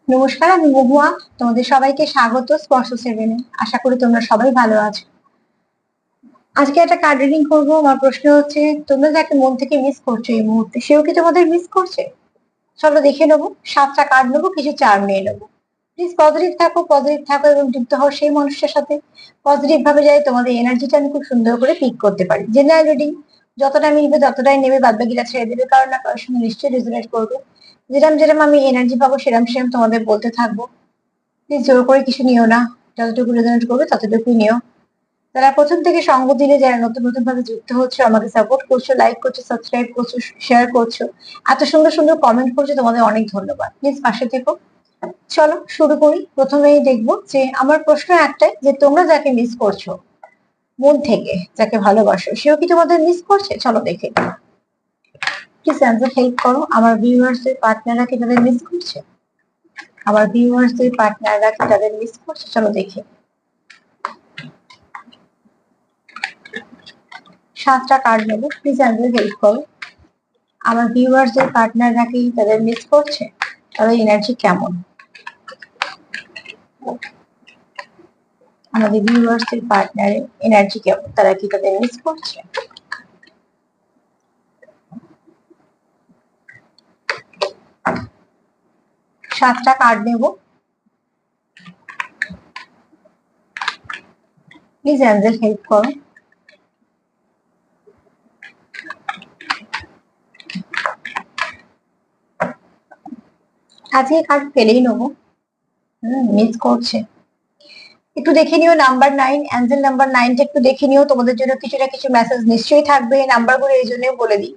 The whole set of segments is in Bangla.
নমস্কার, আমি মহুয়া। তোমাদের সবাইকে স্বাগত স্পর্শ সেভেনে। আশা করি তোমরা সবাই ভালো আছো। আজকে একটা কার্ড রিডিং করবো। আমার প্রশ্ন হচ্ছে, তোমরা যাকে মন থেকে মিস করছো এই মুহূর্তে, সেও কি তোমাদের মিস করছে? চলো দেখে নেবো। 7টা কার্ড নেবো, কিছু চার্ম নিয়ে নেবো। প্লিজ পজিটিভ থাকো এবং যুক্ত হও সেই মানুষটার সাথে। পজিটিভ ভাবে যাই তোমাদের এনার্জিটা আমি খুব সুন্দর করে পিক করতে পারি। জেনারেল রিডিং যতটা নিবে ততটাই নেবে, বাদ বাকিটা ছেড়ে দেবে, কারণ না কারোর সঙ্গে নিশ্চয়ই রেজোনেট করবে। যেরকম যেরকম আমি এনার্জি পাবো সেরকম সেরকম তোমাদের বলতে থাকবো। প্লিজ জোর করে কিছু নিও না, যতটুকু রেজোনেট করবে ততটুকুই নিও। যারা প্রথম থেকে সঙ্গ দিলে, যারা নতুন নতুন ভাবে যুক্ত হচ্ছে, আমাকে সাপোর্ট করছো, লাইক করছো, সাবস্ক্রাইব করছো, শেয়ার করছো, এত সুন্দর সুন্দর কমেন্ট করছো, তোমাদের অনেক ধন্যবাদ। প্লিজ পাশে থেকো। চলো শুরু করি। প্রথমেই দেখবো যে আমার প্রশ্ন একটাই, যে তোমরা যাকে মিস করছো মন থেকে, যাকে ভালোবাসো, সেও কি তোমাদের মিস করছে? চলো দেখে। প্লিজ অ্যান্সার হেল্প করো। আমার ভিউয়ার্সদের পার্টনাররা কি তাদের মিস করছে? আমার ভিউয়ার্সদের পার্টনাররা কি তাদের মিস করছে? চলো দেখে। 7টা কার্ড নেবো, প্লিজ আমাদের হেল্প করো। আমার ভিউয়ার্সদের পার্টনাররা কি তাদের মিস করছে? তাদের এনার্জি কেমন? আমাদের ভিউয়ার্সদের পার্টনারের এনার্জি কেমন? তারা কি তাদের মিস করছে? 7টা কার্ড নেবো, প্লিজ অ্যাঞ্জেল হেল্প করো। আজকে কার্ড পেলেই নেবো। মিস করছে। একটু দেখে নিও নাম্বার 9, অ্যাঞ্জেল নাম্বার 9টা একটু দেখে নিও। তোমাদের জন্য কিছু না কিছু মেসেজ নিশ্চয়ই থাকবে। এই নাম্বারগুলো এই জন্যই বলে দিই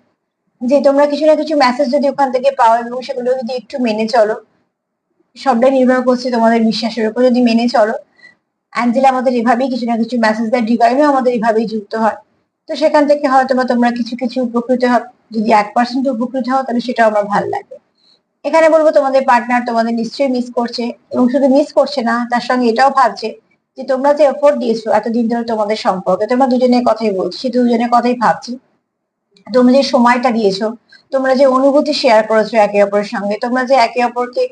যে তোমরা কিছু না কিছু মেসেজ যদি ওখান থেকে পাও এবং সেগুলো যদি একটু মেনে চলো, সবটাই নির্ভর করছে তোমাদের বিশ্বাসের উপর। যদি মেনে চলো, অ্যাঞ্জেলা আমাদের এভাবেই কিছু না কিছু মেসেজ দেয়, ডিভাইনও আমাদের এভাবেই যুক্ত হয়। তো সেখান থেকে হয়তো বা তোমরা কিছু কিছু উপকৃত হবে। যদি 1% উপকৃত হও তাহলে সেটাও আমার ভালো লাগে। এখানে বলবো তোমাদের পার্টনার তোমাদের নিশ্চয়ই মিস করছে, এবং শুধু মিস করছে না, তার সঙ্গে এটাও ভাবছে যে তোমরা যে এফোর্ট দিয়েছো এতদিন ধরে তোমাদের সম্পর্কে, তোমরা দুজনের কথাই বলছি, সে দুজনের কথাই ভাবছি। তোমরা যে সময়টা দিয়েছো, তোমরা যে অনুভূতি শেয়ার করেছো একে অপরের সঙ্গে, তোমরা যে একে অপরকে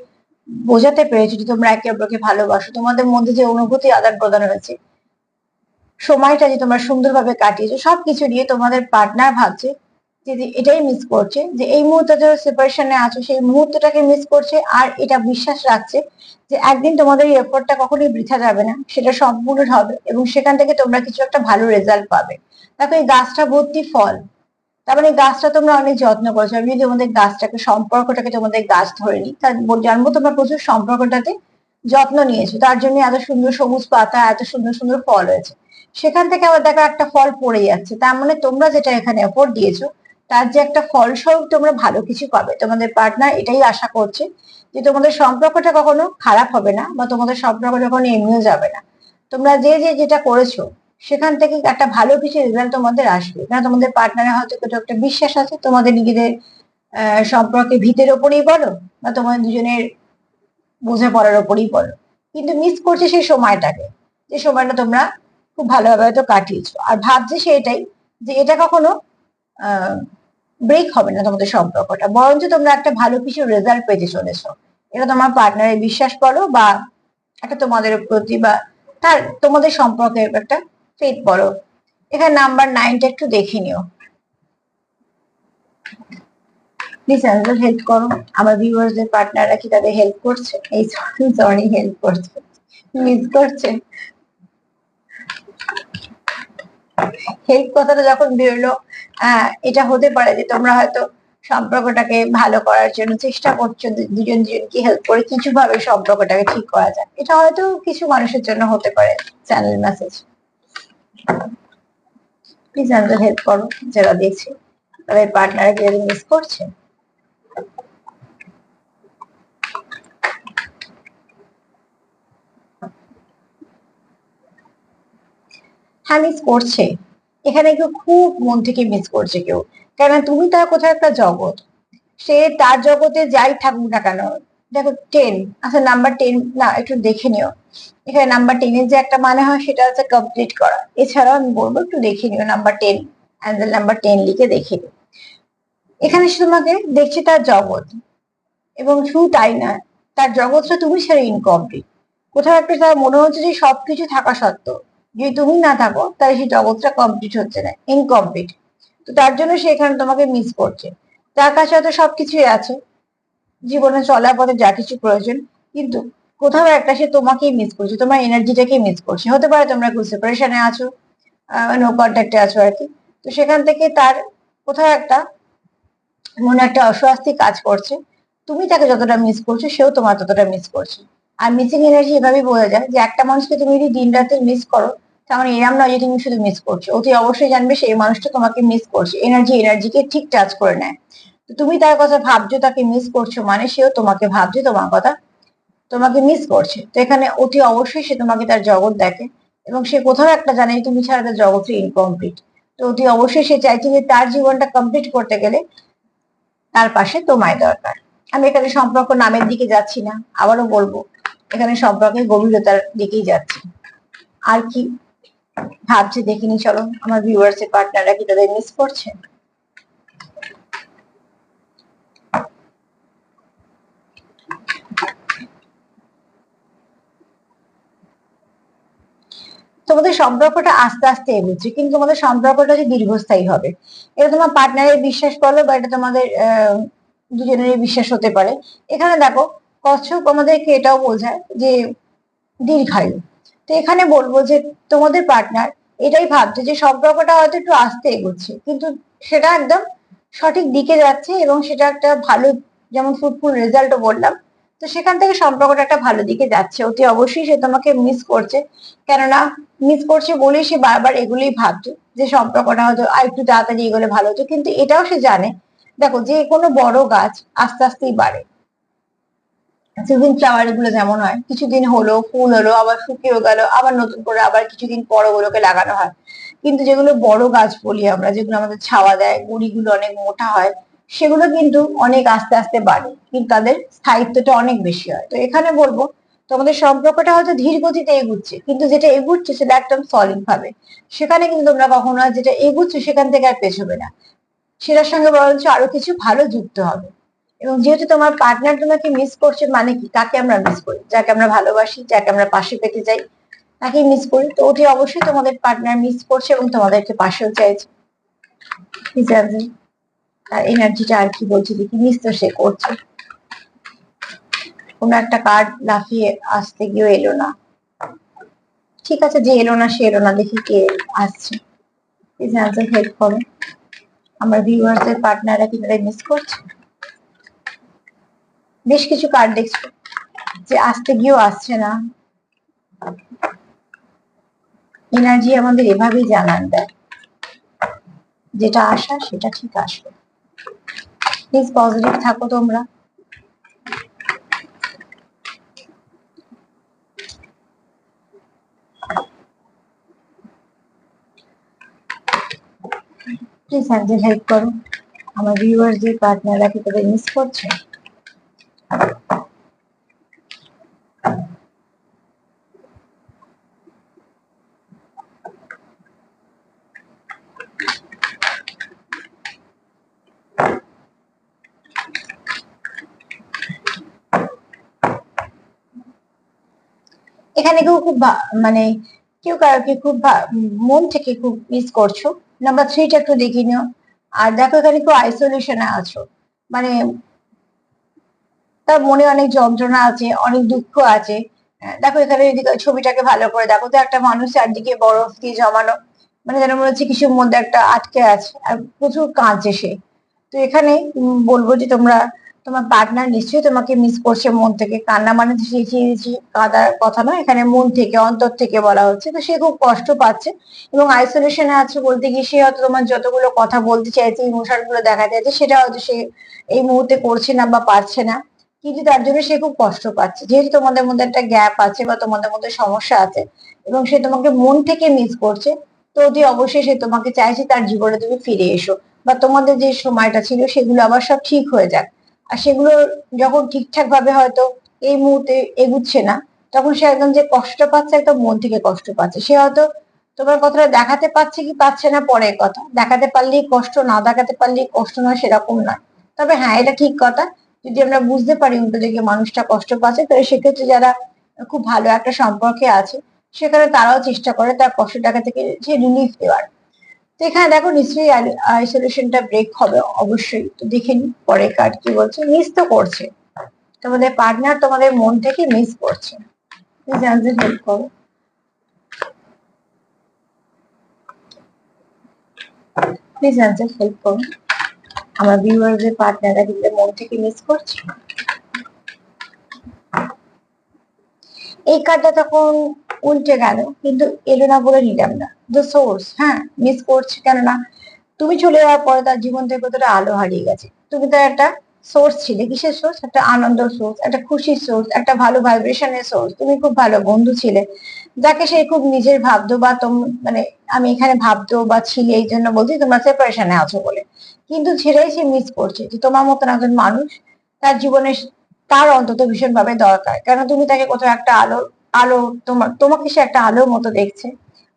বোঝাতে পেরেছো যে তোমরা একে অপরকে ভালোবাসো, তোমাদের মধ্যে যে অনুভূতি আদান প্রদান হয়েছে, সময়টা যে তোমরা সুন্দরভাবে কাটিয়েছো, সবকিছু নিয়ে তোমাদের পার্টনার ভাবছে যে এটাই মিস করছে, যে এই মুহূর্তে যারা সেপারেশনে আছো সেই মুহূর্তটাকে মিস করছে। আর এটা বিশ্বাস রাখছে যে একদিন তোমাদের এই এফোর্টটা কখনোই বৃথা যাবে না, সেটা সম্পূর্ণ হবে এবং সেখান থেকে তোমরা কিছু একটা ভালো রেজাল্ট পাবে। দেখো এই গাছটা ভর্তি ফল, তার মানে গাছটা তোমরা অনেক যত্ন করেছো। আমি যদি তোমাদের গাছটাকে, সম্পর্কটাকে তোমাদের গাছ ধরে নিই, তার জানবো তোমরা প্রচুর সম্পর্কটাতে যত্ন নিয়েছো, তার জন্য এত সুন্দর সবুজ পাতা, এত সুন্দর সুন্দর ফল হয়েছে। সেখান থেকে আবার দেখো একটা ফল পড়ে যাচ্ছে, তার মানে তোমরা যেটা এখানে এফোর্ট দিয়েছো তার যে একটা ফলস্বরূপ তোমরা ভালো কিছু পাবে। তোমাদের পার্টনার এটাই আশা করছে যে তোমাদের সম্পর্কটা কখনো খারাপ হবে না, বা তোমাদের সম্পর্ক কখনো এমনিও যাবে না। তোমরা যে যে যেটা করেছো সেখান থেকে একটা ভালো কিছু রেজাল্ট তোমাদের আসবে। কারণ তোমাদের পার্টনারের হয়তো কোথাও একটা বিশ্বাস আছে তোমাদের নিজেদের সম্পর্কে, ভিতের ওপরেই বলো বা তোমাদের দুজনের বোঝাপড়ার ওপরেই বলো, কিন্তু মিস করছে সেই সময়টাকে, যে সময়টা তোমরা খুব ভালোভাবে হয়তো কাটিয়েছো। আর ভাবছে সেটাই, যে এটা কখনো ব্রেক হবে না তোমাদের সম্পর্কটা, বরঞ্চ তোমরা একটা ভালো কিছু রেজাল্ট পেতে চলেছো। এটা তোমার পার্টনারের বিশ্বাস বলো, বা একটা তোমাদের প্রতি, বা তার তোমাদের সম্পর্কে একটা ফেথ বলো। এখানে নাম্বার 9টা একটু দেখে নিও। প্লিজ অ্যাঞ্জেল হেল্প করো। আমার ভিউয়ার্সদের পার্টনাররা কি তাদের হেল্প করছে? এই সরি, হেল্প করছে, মিস করছে। হেল্প কথাটা যখন বেরোলো, এটা হতে পারে যে তোমরা হয়তো সম্পর্কটাকে ভালো করার জন্য চেষ্টা করছো, দুজন দুজনকে হেল্প করে কিছু ভাবে সম্পর্কটাকে ঠিক করা যায়। এটা হয়তো কিছু মানুষের জন্য হতে পারে channel message. Please Angel help করো। যারা দেখছে তাদের পার্টনারকে যদি মিস করছে, হ্যাঁ মিস করছে। এখানে কেউ খুব মন থেকে মিস করছে কেউ, কেন তুমি তার কোথাও একটা জগৎ, সে তার জগতে যাই থাকুক না কেন। দেখো 10, আচ্ছা নাম্বার 10 না, একটু দেখে নিও। এখানে নাম্বার 10 এর যে একটা মানে হয় সেটা হচ্ছে কমপ্লিট করা। এছাড়াও আমি বলবো একটু দেখে নিও নাম্বার 10, অ্যাঞ্জেল নাম্বার 10 লিখে দেখে নিও। এখানে সে তোমাকে দেখছে তার জগৎ, এবং শুধু তাই না, তার জগৎটা তুমি ছাড়া ইনকমপ্লিট। কোথাও একটা তার মনে হচ্ছে যে সবকিছু থাকা সত্ত্বেও যদি তুমি না থাকো তাহলে সেই জগৎটা কমপ্লিট হচ্ছে না, ইনকমপ্লিট। তো তার জন্য সে এখানে তোমাকে মিস করছে। তার কাছে হয়তো সবকিছুই আছে, জীবনে চলার পথে যা কিছু প্রয়োজন, কিন্তু কোথাও একটা সে তোমাকেই মিস করছে, তোমার এনার্জিটাকে মিস করছে। হতে পারে তোমরা একটু সেপারেশনে আছো, নো কন্ট্যাক্টে আছো আর কি। তো সেখান থেকে তার কোথাও একটা মনে একটা অস্বস্তি কাজ করছে। তুমি তাকে যতটা মিস করছো সেও তোমার ততটা মিস করছে। আর মিসিং এনার্জি এভাবেই বোঝা যায় যে একটা মানুষকে তুমি যদি দিন রাতে মিস করো, তার মানে এরম নয় যে তুমি শুধু মিস করছো, অতি অবশ্যই জানবে সেই মানুষটা তোমাকে মিস করছে, এনার্জিকে ঠিক টাচ করে নেয়। তো তুমি তার কথা ভাবছো, তাকে মিস করছো, মানে সেও তোমাকে ভাবছে, তোমার কথা তোমাকে মিস করছে। তো এখানে অতি অবশ্যই সে তোমাকে তার জগৎ দেখে, এবং সে কোথাও একটা জানে যে তুমি ছাড়া তার জগৎটা ইনকমপ্লিট। তো অতি অবশ্যই সে চাইছে যে তার জীবনটা কমপ্লিট করতে গেলে তার পাশে তোমায় দরকার। আমি এখানে সম্পর্ক নামের দিকে যাচ্ছি না, আবারও বলবো এখানে সম্পর্কের গভীরতার দিকেই যাচ্ছি। আর কি ভাবছে দেখিনি, চলো আমার ভিউয়ার্স এর পার্টনাররা কি তাদের মিস করছে। তোমাদের সম্পর্কটা আস্তে আস্তে এগোচ্ছে, কিন্তু তোমাদের সম্পর্কটা যে দীর্ঘস্থায়ী হবে এটা তোমার পার্টনারের বিশ্বাস করলো, বা এটা তোমাদের দুজনেরই বিশ্বাস হতে পারে। এখানে দেখো কচ্ছপ আমাদেরকে এটাও বোঝায় যে দীর্ঘায়ু। তো এখানে বলবো যে তোমাদের পার্টনার এটাই ভাবছে যে সম্পর্কটা হয়তো একটু আস্তে এগোচ্ছে, কিন্তু সেটা একদম সঠিক দিকে যাচ্ছে, এবং সেটা একটা ভালো, যেমন ফ্রুটফুল রেজাল্টও বললাম। তো সেখান থেকে সম্পর্কটা একটা ভালো দিকে যাচ্ছে। অতি অবশ্যই সে তোমাকে মিস করছে, কেননা মিস করছে বলেই সে বারবার এগুলোই ভাবছে যে সম্পর্কটা হয়তো আর একটু তাড়াতাড়ি এগোলে ভালো হতো। কিন্তু এটাও সে জানে, দেখো যে কোনো বড় গাছ আস্তে আস্তেই বাড়ে। সিজন ফ্লাওয়ার গুলো যেমন হয়, কিছুদিন হলো ফুল হলো, আবার শুকিয়ে গেল, আবার নতুন করে আবার কিছুদিন পর ওগুলোকে লাগানো হয়। কিন্তু যেগুলো বড় গাছ বলি আমরা, যেগুলো আমাদের ছাওয়া দেয়, গুঁড়িগুলো অনেক মোটা হয়, সেগুলো কিন্তু অনেক আস্তে আস্তে বাড়ে, কিন্তু তাদের স্থায়িত্বটা অনেক বেশি হয়। তো এখানে বলবো তোমাদের সম্পর্কটা হয়তো ধীর গতিতে এগুচ্ছে, কিন্তু যেটা এগুচ্ছে সেটা একদম সলিড ভাবে। সেখানে কিন্তু তোমরা কখনো আর যেটা এগুচ্ছে সেখান থেকে আর পেছবে না, সেটার সঙ্গে বরঞ্চ আরো কিছু ভালো যুক্ত হবে। এবং যেহেতু তোমার পার্টনার তোমাকে মিস করছে, মানে কি তাকে আমরা মিস করি, যাকে আমরা ভালোবাসি, যাকে আমরা পাশে পেতে চাই, তাকে মিস করি। তো ওটি অবশ্যই তোমাদের পার্টনার মিস করছে এবং তোমাদেরকে পাশেও চাইছে। আর এনার্জিটা আর কি বলছে দেখি, মিস তো সে করছে। কোন একটা কার্ড লাফিয়ে আসতে গিয়েও এলো না। ঠিক আছে, যে এলো না সে এলো না, দেখি কে আসছে। প্লিজ অ্যান্সার হেল্প করো। আমার ভিউয়ার্সদের পার্টনাররা কি তাদের মিস করছে? বেশ কিছু কার্ড দেখছো যে আসতে গিয়েও আসছে না। এনার্জি আমাদের এভাবেই জানান দেয় যেটা আসা সেটা ঠিক আসবে। প্লিজ পজিটিভ থাকো তোমরা। প্লিজ অ্যাঞ্জেল হেল্প করো। আমার ভিউয়ার্সদের পার্টনাররা কি তাদের মিস করছে? এখানে কেউ খুব মানে কেউ কারোকে খুব মন থেকে খুব মিস করছো। নাম্বার 3টা একটু দেখে নিও। আর দেখো এখানে কেউ আইসোলেশনে আছো, মানে তার মনে অনেক যন্ত্রণা আছে, অনেক দুঃখ আছে। দেখো এখানে যদি ছবিটাকে ভালো করে দেখো, তো একটা মানুষ চারদিকে বরফ দিয়ে জমানো, মানে যেন মনে হচ্ছে কিছুর মধ্যে একটা আটকে আছে, আর প্রচুর কাঁদছে সে। তো এখানে বলবো যে তোমরা, তোমার পার্টনার নিশ্চয়ই তোমাকে মিস করছে মন থেকে। কান্না মানে চেঁচিয়ে কাঁদার কথা নয়, এখানে মন থেকে অন্তর থেকে বলা হচ্ছে। তো সে খুব কষ্ট পাচ্ছে এবং আইসোলেশনে আছে বলতে গিয়ে সে হয়তো তোমার যতগুলো কথা বলতে চাইছে, ইমোশন গুলো দেখা যাচ্ছে, সেটা হয়তো সে এই মুহূর্তে করছে না বা পারছে না। কিন্তু তার জন্য সে খুব কষ্ট পাচ্ছে, যেহেতু তোমাদের মধ্যে একটা গ্যাপ আছে বা তোমাদের মধ্যে সমস্যা আছে, এবং সে তোমাকে মন থেকে মিস করছে। তো অতি অবশ্যই সে তোমাকে চাইছে তার জীবনে তুমি ফিরে এসো, বা তোমাদের যে সময়টা ছিল সেগুলো আবার সব ঠিক হয়ে যাক। আর সেগুলো যখন ঠিকঠাক ভাবে হয়তো এই মুহূর্তে এগুচ্ছে না, তখন সে একদম যে কষ্টটা পাচ্ছে, একদম মন থেকে কষ্ট পাচ্ছে। সে হয়তো তোমার কথাটা দেখাতে পারছে কি পাচ্ছে না পরের কথা, দেখাতে পারলেই কষ্ট, না দেখাতে পারলেই কষ্ট নয় সেরকম নয়। তবে হ্যাঁ, এটা ঠিক কথা যদি আমরা বুঝতে পারি উল্টো দিকে মানুষটা কষ্ট পাচ্ছে, তাহলে সেক্ষেত্রে যারা খুব ভালো একটা সম্পর্কে আছে সেখানে তারাও চেষ্টা করে তার কষ্টটাকে থেকে যে রিলিফ দেওয়ার। তো এখানে দেখো নিশ্চয়ই আইসোলেশনটা ব্রেক হবে অবশ্যই। তো দেখে নি পরের কার্ড কি বলছে। মিস তো করছে, তোমাদের পার্টনার তোমাদের মন থেকে মিস করছে। প্লিজ অ্যান্সার হেল্প করো। প্লিজ অ্যান্সার হেল্প করো। আমার ভিউয়ারদের পার্টনাররা কিন্তু মন থেকে মিস করছে। এই কার্ডটা তখন উল্টে গেল, কিন্তু এলো না বলে নিলাম না। দ্য সোর্স, হ্যাঁ মিস করছে, কেননা তুমি চলে যাওয়ার পরে তার জীবন থেকে কতটা আলো হারিয়ে গেছে। তুমি তার একটা সোর্স ছিলে। কিসের সোর্স? একটা আনন্দের সোর্স, একটা খুশির সোর্স, একটা ভালো ভাইব্রেশনের সোর্স। তুমি খুব ভালো বন্ধু ছিলে, যাকে সে খুব নিজের ভাবতো, বা মানে আমি এখানে ভাবতো বা ছিলে, এই জন্য বলছি তোমরা সেপারেশনে আছো বলে। কিন্তু ছেড়েই সে মিস করছে যে তোমার মতন একজন মানুষ তার জীবনে, তার অন্তত ভীষণ ভাবে দরকার। কেন তুমি তাকে কোথাও একটা আলো তোমাকে সে একটা আলোর মতো দেখছে।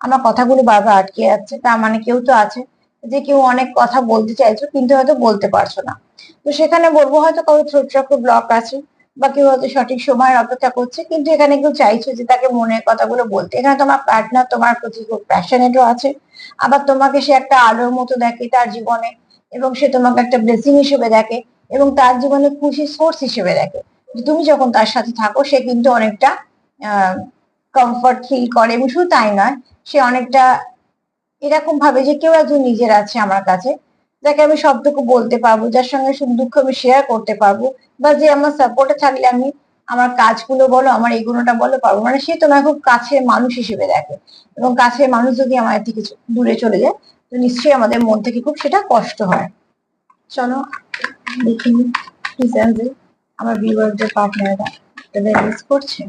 আমার কথাগুলো বারবার আটকে যাচ্ছে, তার মানে কেউ তো আছে যে কেউ অনেক কথা বলতে চাইছো কিন্তু হয়তো বলতে পারছো না। তো সেখানে বলবো হয়তো কারো থ্রোট চক্র ব্লক আছে, বা কেউ হয়তো সঠিক সময়ের অপেক্ষা করছে, কিন্তু এখানে কেউ চাইছো যে তাকে মনের কথাগুলো বলতে। এখানে তোমার পার্টনার তোমার প্রতি খুব প্যাশনেটও আছে, আবার তোমাকে সে একটা আলোর মতো দেখে তার জীবনে, এবং সে তোমাকে একটা ব্লেসিং হিসেবে দেখে, এবং তার জীবনে খুশির সোর্স হিসেবে দেখে। যে তুমি যখন তার সাথে থাকো সে কিন্তু অনেকটা কমফর্ট ফিল করে, এবং শুধু তাই নয়, সে অনেকটা এরকম ভাবে যে কেউ একজন নিজের আছে আমার কাছে, যাকে আমি সবটুকু বলতে পারবো, যার সঙ্গে সুখ দুঃখ আমি শেয়ার করতে পারবো, বা যে আমার সাপোর্টে থাকলে আমি আমার কাজগুলো বলো, আমার এগুলোটা বলো পারবো। মানে সে তোমার খুব কাছের মানুষ হিসেবে দেখে, এবং কাছের মানুষ যদি আমার থেকে দূরে চলে যায়, তো নিশ্চয়ই আমাদের মন থেকে খুব সেটা কষ্ট হয়। চলো দেখি প্লিজ আমার ভিউয়ারদের পার্টনাররা তাদের মিস করছে।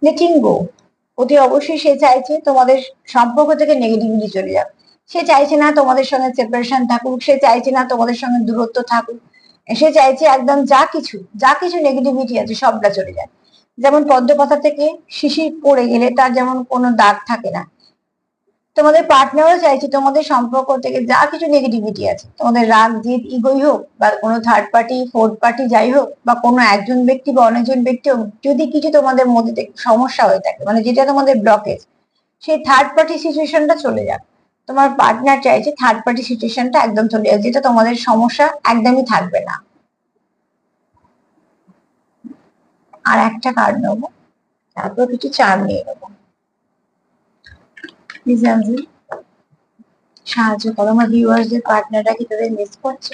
লেটিং গো, অতি অবশ্যই সে চাইছে তোমাদের সম্পর্ক থেকে নেগেটিভিটি চলে যাক। সে চাইছে না তোমাদের সঙ্গে সেপারেশন থাকুক, সে চাইছে না তোমাদের সঙ্গে দূরত্ব থাকুক। সে চাইছে একদম যা কিছু নেগেটিভিটি আছে সবটা চলে যায়। যেমন পদ্ম পাতা থেকে শিশির পড়ে গেলে তার যেমন কোনো দাগ থাকে না, তোমাদের পার্টনারও চাইছে তোমাদের সম্পর্ক থেকে যা কিছু নেগেটিভিটি আছে, তোমাদের রাগ জিদ ইগোই হোক, বা কোনো থার্ড পার্টি ফোর্থ পার্টি যাই হোক, বা কোনো একজন ব্যক্তি বা অনেকজন ব্যক্তি হোক, যদি কিছু তোমাদের মধ্যে থেকে সমস্যা হয়ে থাকে, মানে যেটা তোমাদের ব্লকেজ, সেই থার্ড পার্টি সিচুয়েশনটা চলে যাক। তোমার পার্টনার চাইছে থার্ড পার্টি সিচুয়েশনটা একদম চলে যাক, যেটা তোমাদের সমস্যা একদমই থাকবে না। আর একটা কার্ড নেবো, তারপর কিছু চার নিয়ে নেবো। প্লিজ সাহায্য করো। আমার ভিউয়ার্সদের পার্টনাররা কি তাদের মিস করছে?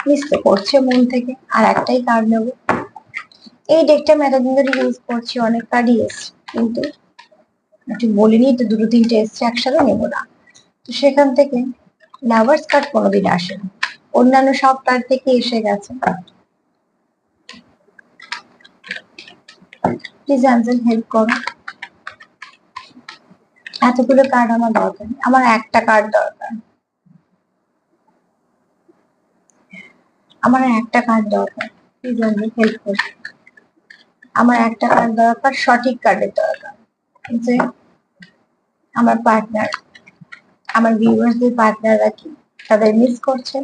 মিস তো করছে মন থেকে। আর একটাই কার্ড নেবো। এই ডেকটা আমি এতদিন ধরে ইউজ করছি, অনেক কার্ডই এসছে, কিন্তু একটু বলিনি তো দুটো তিনটে এসছে, একসাথে নেবো না। তো সেখান থেকে লাভার্স কার্ড কোনোদিন আসে না, অন্যান্য সব কার্ড থেকে এসে গেছে। প্লিজ অ্যাঞ্জেল হেল্প করো। এতগুলো কার্ড আমার দরকার নেই, আমার একটা কার্ড দরকার। আমার একটা কার্ড দরকার। প্লিজ অ্যাঞ্জেল হেল্প করো। আমার একটা কার্ড দরকার, সঠিক কার্ডের দরকার। যে আমার পার্টনার, আমার ভিউয়ার্সদের পার্টনাররা কি তাদের মিস করছে?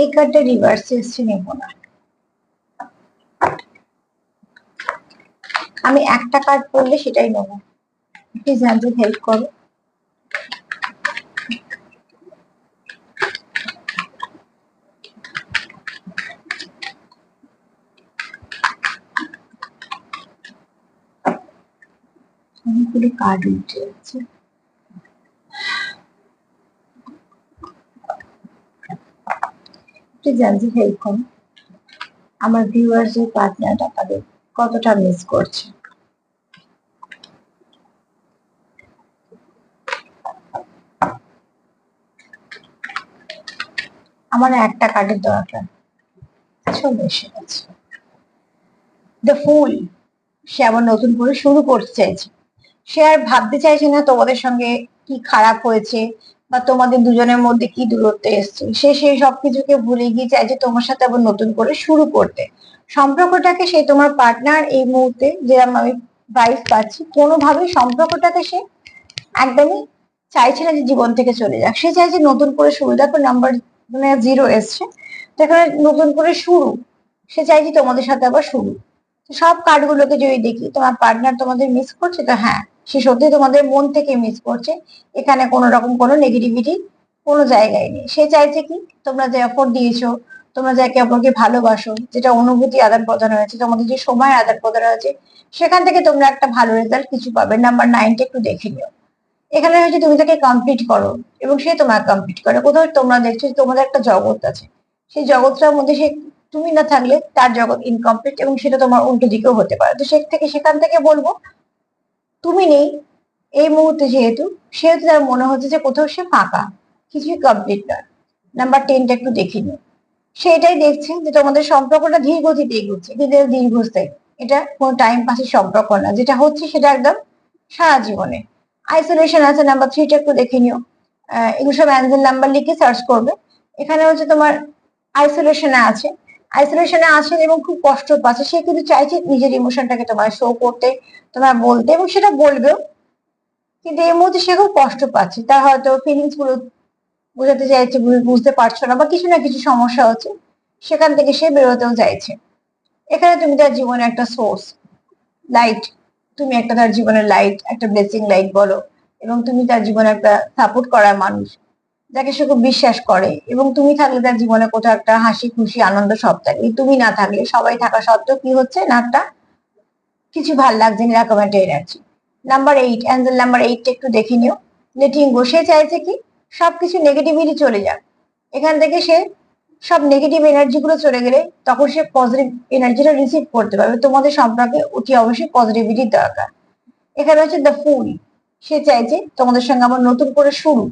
এই কার্ডটা রিভার্স এসছে, নেব না। আমি একটা কার্ড পড়লে সেটাই নেব। প্লিজ অ্যাঞ্জেল হেল্প করো। অনেকগুলো কার্ড উঠে যাচ্ছে। প্লিজ অ্যাঞ্জেল হেল্প করো। আমার ভিউয়ার্সদের পার্টনাররা তাদের কতটা মিস করছে? আমার একটা কার্ডের দরকার, চলে এসে গেছে। দ্য ফুল, সে আবার নতুন করে শুরু করতে চাইছে। সে আর ভাবতে চাইছে না তোমাদের সঙ্গে কি খারাপ হয়েছে বা তোমাদের দুজনের মধ্যে কি দূরত্ব এসছে। সে সেই সবকিছুকে ভুলে গিয়ে চাইছে তোমার সাথে আবার নতুন করে শুরু করতে সম্পর্কটাকে। সে তোমার পার্টনার এই মুহূর্তে, যেরকম আমি ভাইস পাচ্ছি, কোনোভাবেই সম্পর্কটাকে সে একদমই চাইছে না যে জীবন থেকে চলে যাক। সে চাইছে নতুন করে শুরু। দেখো নাম্বার 0 এসছে, সেখানে নতুন করে শুরু। সে চাইছে তোমাদের সাথে আবার শুরু। সব কার্ডগুলোকে যদি দেখি, তোমার পার্টনার তোমাদের মিস করছে, তো হ্যাঁ, সে সত্যি তোমাদের মন থেকে মিস করছে। এখানে কোনো রকম কোনো নেগেটিভিটি কোনো জায়গায় নেই। সে চাইছে কি, তোমরা যে এফোর্ট দিয়েছো, তোমরা যে একে অপরকে ভালোবাসো, যেটা অনুভূতি আদান প্রদান হয়েছে, তোমাদের যে সময় আদান প্রদান হয়েছে, সেখান থেকে তোমরা একটা ভালো রেজাল্ট কিছু পাবে। নাম্বার 9টা একটু দেখে নিও। এখানে হচ্ছে তুমি তাকে কমপ্লিট করো এবং সে তোমাকে কমপ্লিট করে। কোথাও তোমরা দেখছো যে তোমাদের একটা জগৎ আছে, সেই জগৎটার মধ্যে সে, তুমি না থাকলে তার জগৎ ইনকমপ্লিট, এবং সেটা তোমার উল্টো দিকেও হতে পারে। তো সেখান থেকে বলবো, তুমি নেই এই মুহূর্তে, সেহেতু তার মনে হচ্ছে যে কোথাও সে ফাঁকা, কিছুই কমপ্লিট নয়। নাম্বার 10টা একটু দেখে নিও। সেটাই দেখছে যে তোমাদের সম্পর্কটা ধীর গতিতে এগোচ্ছে, কিন্তু দীর্ঘস্থায়ী। এটা কোনো টাইম পাসের সম্পর্ক না, যেটা হচ্ছে সেটা একদম সারা জীবনে। আইসোলেশন আছে। নাম্বার 3টা একটু দেখে নিও। এগুলো সব অ্যাঞ্জেল নাম্বার লিখে সার্চ করবে। এখানে হচ্ছে তোমার আইসোলেশনে আছে, এবং খুব কষ্ট পাচ্ছে। সে কিন্তু চাইছে নিজের ইমোশনটাকে তোমার শো করতে, তোমার বলতে, এবং সেটা বলবেও। কিন্তু এই মুহূর্তে সে খুব কষ্ট পাচ্ছে, তার হয়তো ফিলিংস গুলো বোঝাতে চাইছে, বুঝতে পারছো না, বা কিছু না কিছু সমস্যা হচ্ছে, সেখান থেকে সে বেরোতেও চাইছে। এখানে তুমি তার জীবনে একটা সোর্স, লাইট। তুমি একটা তার জীবনের লাইট, একটা ব্লেসিং লাইট বলো, এবং তুমি তার জীবনে একটা সাপোর্ট করার মানুষ, যাকে সে খুব বিশ্বাস করে। এবং তুমি থাকলে তার জীবনে কোথাও একটা হাসি খুশি আনন্দ সব থাকে। তুমি না থাকলে, সবাই থাকা সত্ত্বেও কি হচ্ছে না, একটা কিছু ভাল লাগছে না, এরকম একটা এনার্জি। নাম্বার 8, অ্যাঞ্জেল নাম্বার 8টা একটু দেখে নিও। Letting go. সে চাইছে কি, সবকিছু নেগেটিভিটি চলে যাক এখান থেকে। সে সব নেগেটিভ এনার্জি গুলো চলে গেলে তখন সে পজিটিভ এনার্জিটা রিসিভ করতে পারবে। তোমাদের সম্পর্কে অতি অবশ্যই পজিটিভিটির দরকার। এখানে হচ্ছে দ্য ফুল। সে চাইছে তোমাদের সঙ্গে আবার নতুন করে শুরু,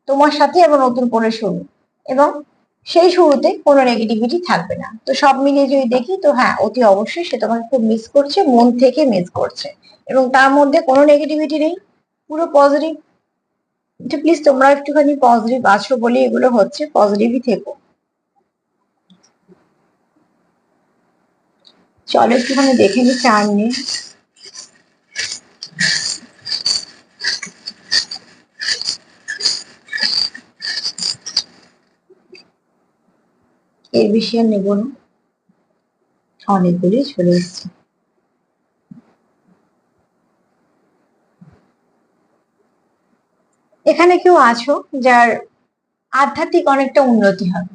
তোমার সাথে আবার নতুন করে শুরু, এবং সেই শুরুতে কোনো নেগেটিভিটি থাকবে না। তো সব মিলিয়ে যদি দেখি, তো হ্যাঁ, অতি অবশ্যই সে তোমাকে খুব মিস করছে, মন থেকে মিস করছে, এবং তার মধ্যে কোনো নেগেটিভিটি নেই, পুরো পজিটিভ। প্লিজ তোমরা একটুখানি পজিটিভ আছো বলে এগুলো হচ্ছে, পজিটিভই থেকো। চলো একটুখানি দেখে নি চার নিয়ে। এর বেশি আর নেবো না, অনেকগুলি চলে এসছে। এখানে কেউ আছো যার আধ্যাত্মিক অনেকটা উন্নতি হবে,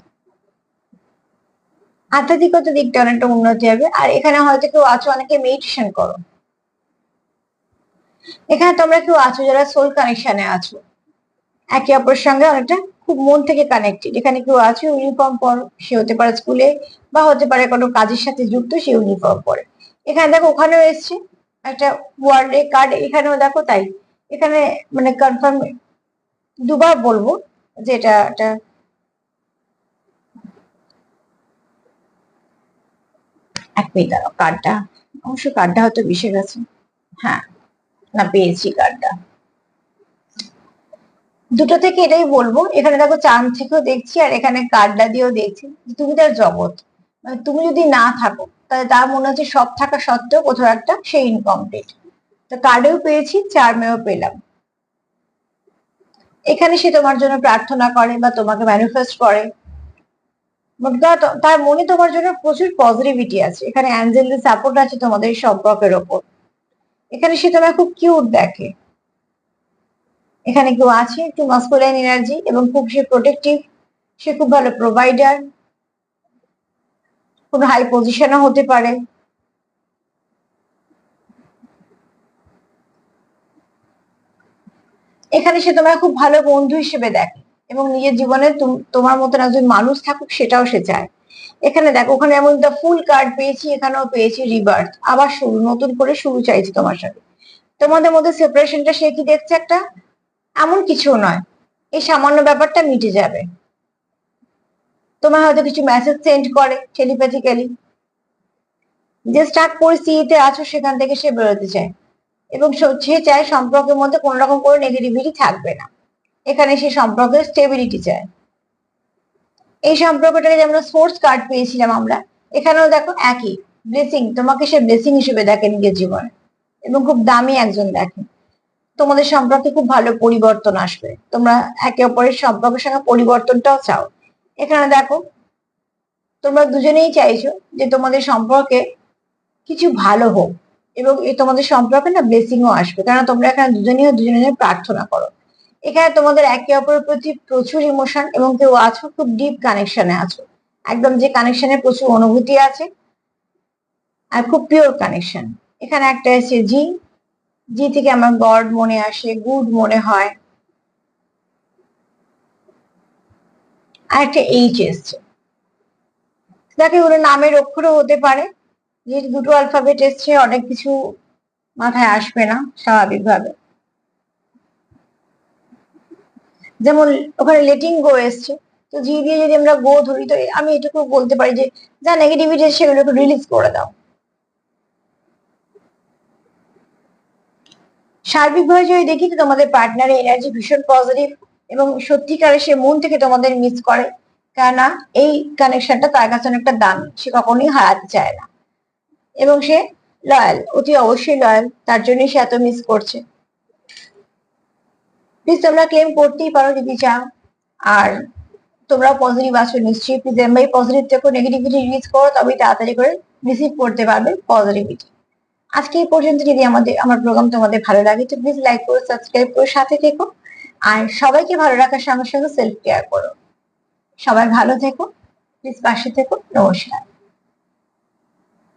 আধ্যাত্মিকতা দিকটা অনেকটা উন্নতি হবে। আর এখানে হয়তো কেউ আছো, অনেকে মেডিটেশন করো। এখানে তোমরা কেউ আছো যারা সোল কানেকশনে আছো, একে অপরের সঙ্গে অনেকটা খুব মন থেকে কানেক্টেড। এখানে কেউ আছো ইউনিফর্ম পরো, সে হতে পারে স্কুলে, বা হতে পারে কোনো কাজের সাথে যুক্ত, সে ইউনিফর্ম পরে। এখানে দেখো, ওখানেও এসছে একটা ওয়ার্ল্ড কার্ড, এখানেও দেখো তাই। এখানে মানে কনফার্ম দুবার বলবো যে এটা এক মিনিট দাঁড়াও, কার্ডটা অবশ্য কার্ডটা হয়তো মিশে গেছে। হ্যাঁ, না পেয়েছি কার্ডটা। দুটো থেকে এটাই বলবো। এখানে দেখো চাঁদ থেকেও দেখছি, আর এখানে কার্ডটা দিয়েও দেখছি যে তুমি তার জগৎ। মানে তুমি যদি না থাকো, তাহলে তার মনে হচ্ছে সব থাকা সত্ত্বেও কোথাও একটা সে ইনকমপ্লিট। তো কার্ডেও পেয়েছি, চার্মেও পেলাম। এখানে সে তোমার জন্য প্রার্থনা করে বা তোমাকে ম্যানিফেস্ট করে। তার মনে তোমার জন্য প্রচুর পজিটিভিটি আছে। এখানে অ্যাঞ্জেলের সাপোর্ট আছে তোমাদের সম্পর্কের ওপর। এখানে সে তোমায় খুব কিউট দেখে। এখানে কেউ আছে একটু মাস্কুলাইন এনার্জি, এবং খুব সে প্রোটেক্টিভ, সে খুব ভালো প্রোভাইডার, কোনো হাই পজিশনও হতে পারে। এখানে সে তোমায় খুব ভালো বন্ধু হিসেবে দেখে, এবং নিজের জীবনে তোমার মতন একজন মানুষ থাকুক সেটাও সে চায়। এখানে দেখো, ওখানে এমন দ্য ফুল কার্ড পেয়েছি, এখানেও পেয়েছি রিবার্থ, আবার শুরু, নতুন করে শুরু চাইছি তোমার সাথে। তোমাদের মধ্যে সেপারেশনটা সে কি দেখছে, একটা এমন কিছু নয়, এই সামান্য ব্যাপারটা মিটে যাবে। তোমার হয়তো কিছু মেসেজ সেন্ড করে টেলিপ্যাথিক্যালি, যে স্টাক পরিস্থিতিতে আছো সেখান থেকে সে বেরোতে চায়। এবং সে চায় সম্পর্কের মধ্যে কোন রকম কোনো নেগেটিভিটি থাকবে না। এখানে সে সম্পর্কের স্টেবিলিটি চায়। এই সম্পর্কটাকে যেমন সোর্স কার্ড পেয়েছিলাম আমরা, এখানেও দেখো একই ব্লেসিং, তোমাকে সে ব্লেসিং হিসেবে দেখে নিজের জীবনে এবং খুব দামি একজন দেখে। তোমাদের সম্পর্কে খুব ভালো পরিবর্তন আসবে, তোমরা একে অপরের সম্পর্কের সঙ্গে পরিবর্তনটাও চাও। এখানে দেখো তোমরা দুজনেই চাইছো যে তোমাদের সম্পর্কে কিছু ভালো হোক এবং তোমাদের সম্পর্কে না ব্লেসিংও আসবে, কারণ তোমরা এখানে দুজনেই দুজনের প্রার্থনা করো। এখানে তোমাদের একে অপরের প্রতি প্রচুর ইমোশন এবং কেউ আছো খুব ডিপ কানেকশনে আছো, একদম যে কানেকশনে প্রচুর অনুভূতি আছে আর খুব পিওর কানেকশন। এখানে একটা এসে জি, জি থেকে আমার গড মনে আসে, গুড মনে হয়। আর একটা এইচ এসছে, দেখো ওর নামের অক্ষরও হতে পারে, যেহেতু দুটো অ্যালফাবেট এসছে অনেক কিছু মাথায় আসবে না স্বাভাবিকভাবে। যেমন ওখানে লেটিং গো এসছে, তো জি দিয়ে যদি আমরা গো ধরি, তো আমি এটুকু বলতে পারি যে যা নেগেটিভিটি সেগুলোকে রিলিজ করে দাও। সার্বিকভাবে যদি দেখি তো তোমাদের পার্টনারের এনার্জি ভীষণ পজিটিভ এবং সত্যিকারে সে মন থেকে তোমাদের মিস করে, কেননা এই কানেকশনটা তার কাছে অনেকটা দামি, সে কখনোই হারাতে চায় না এবং সে লয়াল, অতি অবশ্যই লয়াল, তার জন্যই সে এত মিস করছে। প্লিজ তোমরা ক্লেম করতেই পারো যদি চাও। আর তোমরা পজিটিভ আছো নিশ্চয়ই, প্লিজ এমবাই পজিটিভ থেকো, নেগেটিভিটি রিলিজ করো, তবেই তাড়াতাড়ি করে রিসিভ করতে পারবে পজিটিভিটি। আজকে এই পর্যন্ত। যদি আমার প্রোগ্রাম তোমাদের ভালো লাগে তো প্লিজ লাইক করো, সাবস্ক্রাইব করো, সাথে থেকো। আর সবাইকে ভালো রাখার সঙ্গে সঙ্গে সেলফ কেয়ার করো। সবাই ভালো থেকো, প্লিজ পাশে থেকো। নমস্কার।